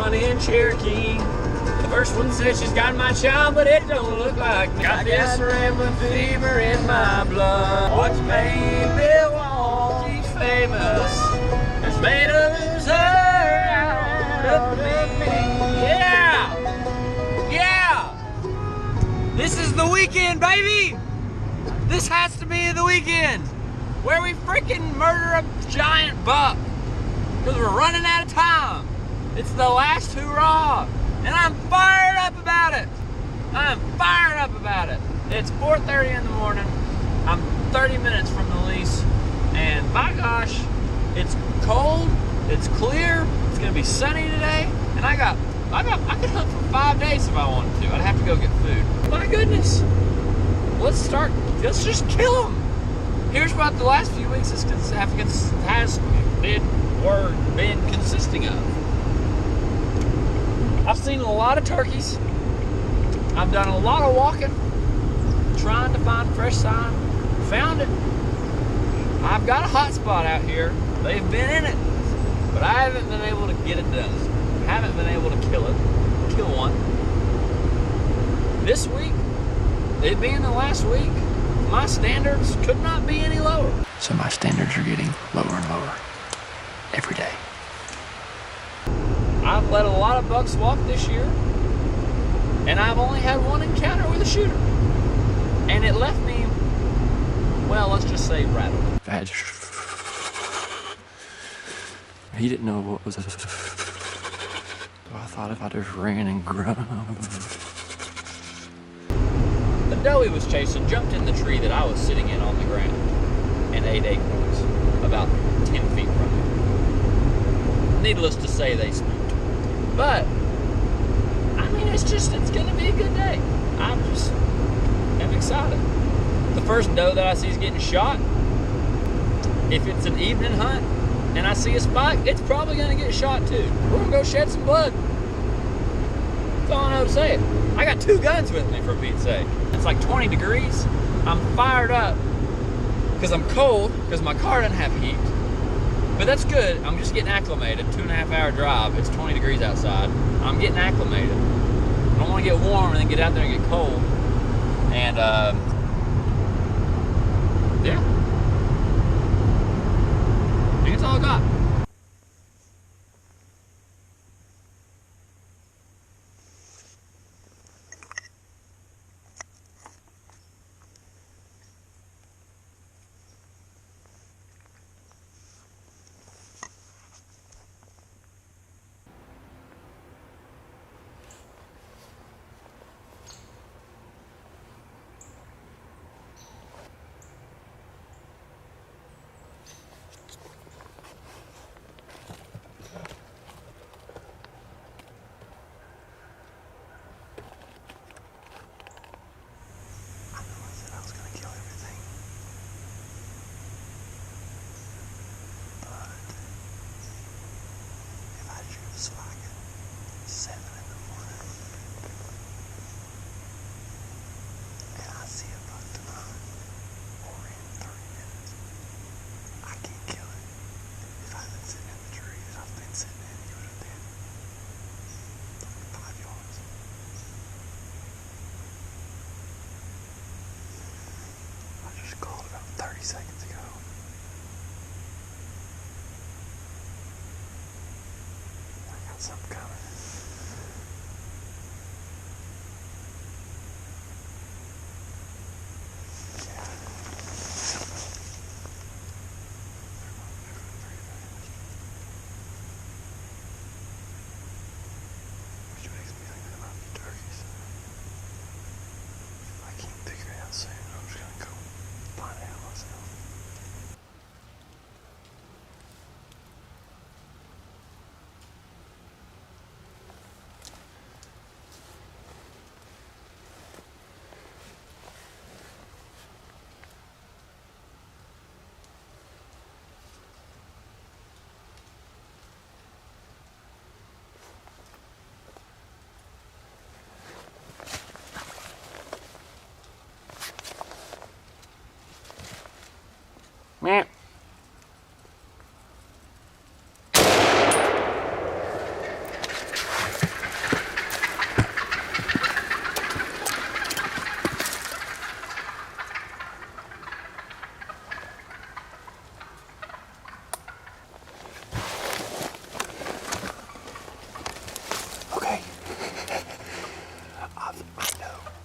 one in Cherokee. The first one says she's got my child, but it don't look like me. Got this rambling fever in my blood. What's made Milwaukee famous has made her lose her out of me. Yeah! Yeah! This is the weekend, baby! This has to be the weekend where we freaking murder a giant buck because we're running out of time. It's the last hurrah, and I'm fired up about it. I'm fired up about it. It's 4:30 in the morning. I'm 30 minutes from the lease, and by gosh, it's cold, it's clear, it's gonna be sunny today, and I could hunt for 5 days if I wanted to. I'd have to go get food. My goodness. Let's just kill them. Here's what the last few weeks has been consisting of. I've seen a lot of turkeys. I've done a lot of walking, trying to find fresh sign. Found it. I've got a hot spot out here. They've been in it, but I haven't been able to get it done. Haven't been able to kill one. This week, it being the last week, my standards could not be any lower. So my standards are getting lower and lower every day. I've let a lot of bucks walk this year, and I've only had one encounter with a shooter. And it left me, well, let's just say rattled. He didn't know what was. So I thought if I just ran and grubbed. The doe he was chasing jumped in the tree that I was sitting in on the ground and ate acorns about 10 feet from me. Needless to say, they spooked. But, I mean, it's going to be a good day. I'm excited. The first doe that I see is getting shot. If it's an evening hunt and I see a spike, it's probably going to get shot too. We're going to go shed some blood. That's all I know to say it. I got 2 guns with me, for Pete's sake. It's like 20 degrees. I'm fired up because I'm cold because my car doesn't have heat. But that's good. I'm just getting acclimated. 2.5 hour drive. It's 20 degrees outside. I'm getting acclimated. I don't want to get warm and then get out there and get cold. And, yeah. I think that's all I got. Seconds ago. I got something coming. Which makes me think about the turkeys. If I can't figure it out soon, I'm just gonna go find it out myself.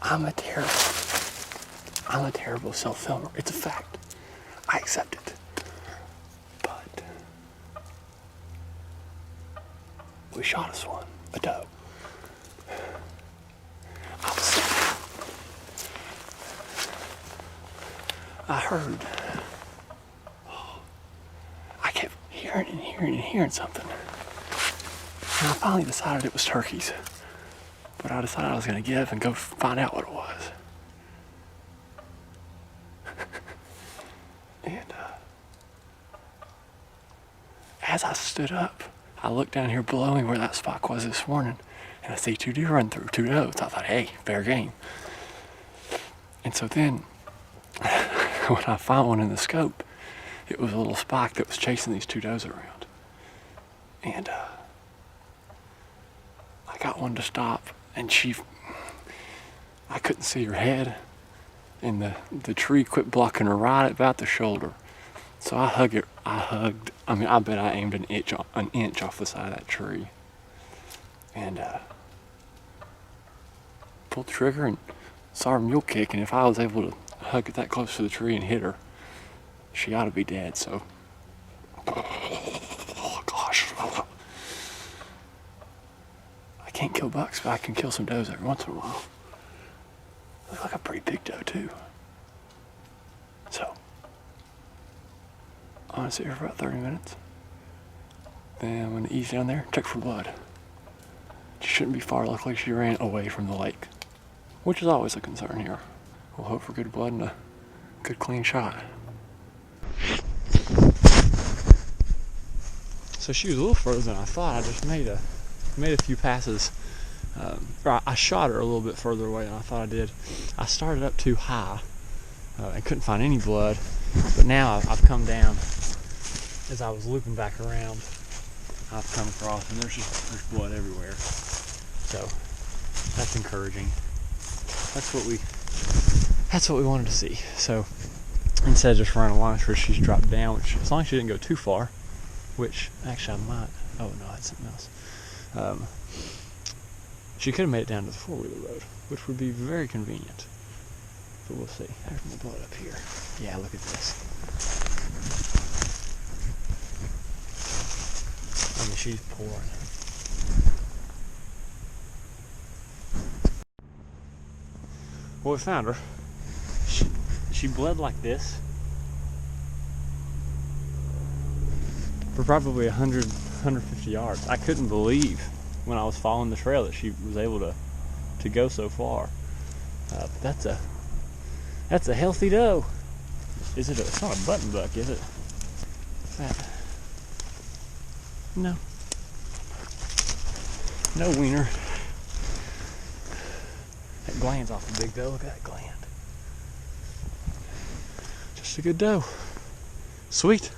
I'm a terrible self-filmer. It's a fact. I accept it. But we shot us one, a doe. I heard. I kept hearing something. And I finally decided it was turkeys. But I decided I was going to give and go find out what it was. And as I stood up, I looked down here below me where that spot was this morning, and I see 2 deer run through, 2 does. I thought, hey, fair game. And so then, when I found one in the scope, it was a little spike that was chasing these 2 does around. And I got one to stop, and I couldn't see her head, and the tree quit blocking her right about the shoulder. So I bet I aimed an inch off the side of that tree. And pulled the trigger and saw her mule kick, and if I was able to hug it that close to the tree and hit her, she ought to be dead. So, oh gosh, I can't kill bucks, but I can kill some does every once in a while. Look like a pretty big doe too. So, I'm gonna sit here for about 30 minutes. Then I'm gonna ease down there, check for blood. She shouldn't be far. Luckily, she ran away from the lake, which is always a concern here. We'll hope for good blood and a good clean shot. So she was a little further than I thought. I just made a few passes. I shot her a little bit further away than I thought I did. I started up too high and couldn't find any blood. But now I've come down as I was looping back around. I've come across and there's blood everywhere. So that's encouraging. That's what we wanted to see. So instead of just running along where she's dropped down, which as long as she didn't go too far, which actually I might. Oh no, that's something else. She could have made it down to the 4-wheeler road, which would be very convenient. But we'll see. There's more blood up here. Yeah, look at this. I mean, she's pouring. Well, we found her. She bled like this for probably 150 yards. I couldn't believe when I was following the trail that she was able to go so far. But that's a healthy doe. It's not a button buck, is it? What's that? No wiener. That gland's awful big though. Look at that gland. Just a good doe. Sweet.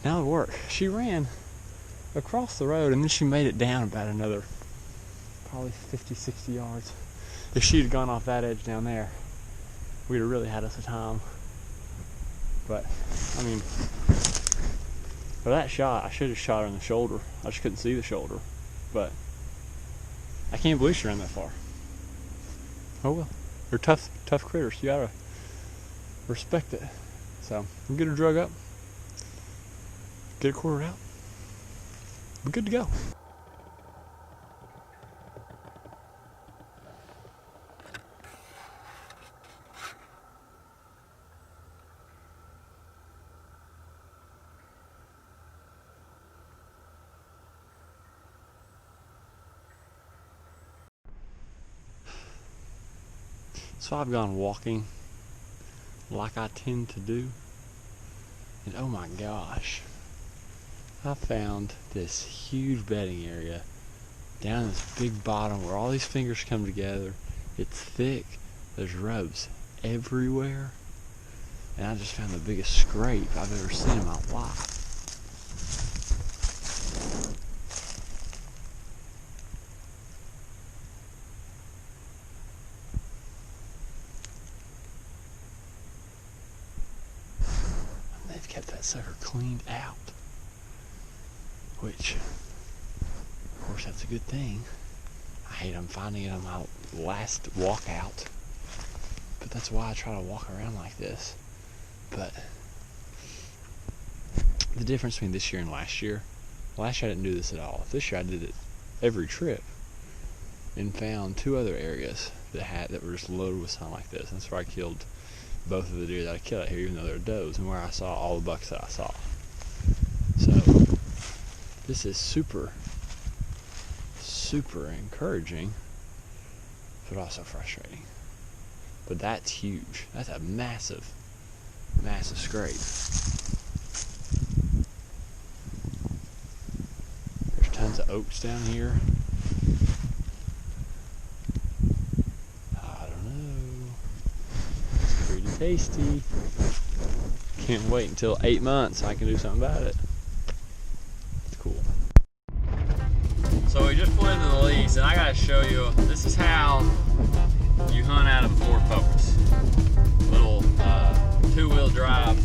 Now it'll work. She ran across the road and then she made it down about another probably 50-60 yards. If she had gone off that edge down there, we'd have really had us a time. But I mean, for that shot, I should have shot her in the shoulder. I just couldn't see the shoulder. But I can't believe she ran that far. Oh well. They're tough critters. You gotta respect it. So we'll get her drug up, get her quartered out. We're good to go. So I've gone walking like I tend to do, and oh my gosh, I found this huge bedding area down this big bottom where all these fingers come together. It's thick, there's rubs everywhere, and I just found the biggest scrape I've ever seen in my life. Kept that sucker cleaned out, which of course that's a good thing. I night. I'm finding it on my last walk out. But that's why I try to walk around like this. But the difference between this year and last year I didn't do this at all. This year I did it every trip and found 2 other areas that were just loaded with sign like this. And that's where I killed both of the deer that I killed out here, even though they're does, and where I saw all the bucks that I saw. So this is super encouraging, but also frustrating. But that's huge. That's a massive scrape. There's tons of oaks down here. I don't know. It's pretty tasty. Can't wait until 8 months so I can do something about it. It's cool. So we just pulled into the lease, and I gotta show you, this is how you hunt out of a Ford Focus. Little 2-wheel drive,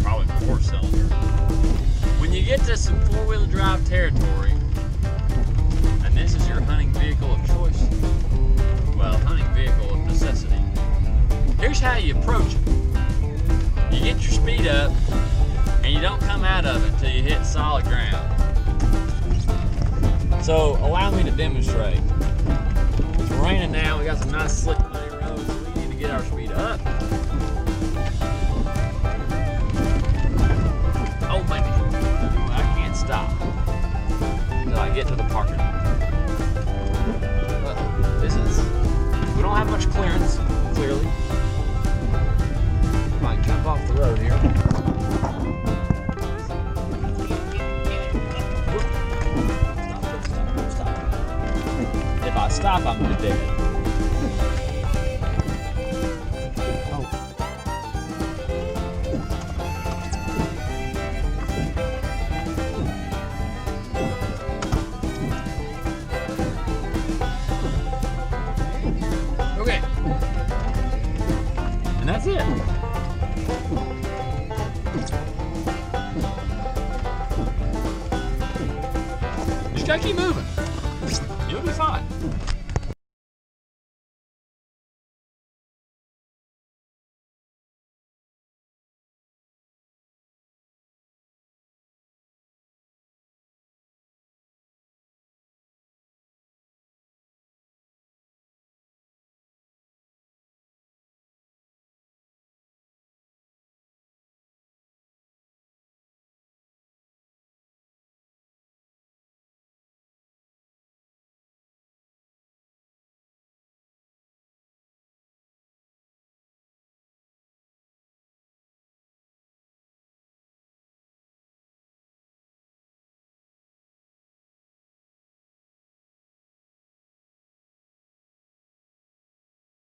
probably 4-cylinder. When you get to some 4-wheel drive territory, and this is your hunting vehicle of choice, well, hunting vehicle of necessity, here's how you approach it. You get your speed up, and you don't come out of it until you hit solid ground. So allow me to demonstrate. It's raining now, we got some nice slick muddy roads, so we need to get our speed up. Oh baby, I can't stop until I get to the parking lot. We don't have much clearance, clearly. I might jump off the road here. If I stop, I'm dead. Oh. Okay. And that's it. Just gotta keep moving. You'll be fine.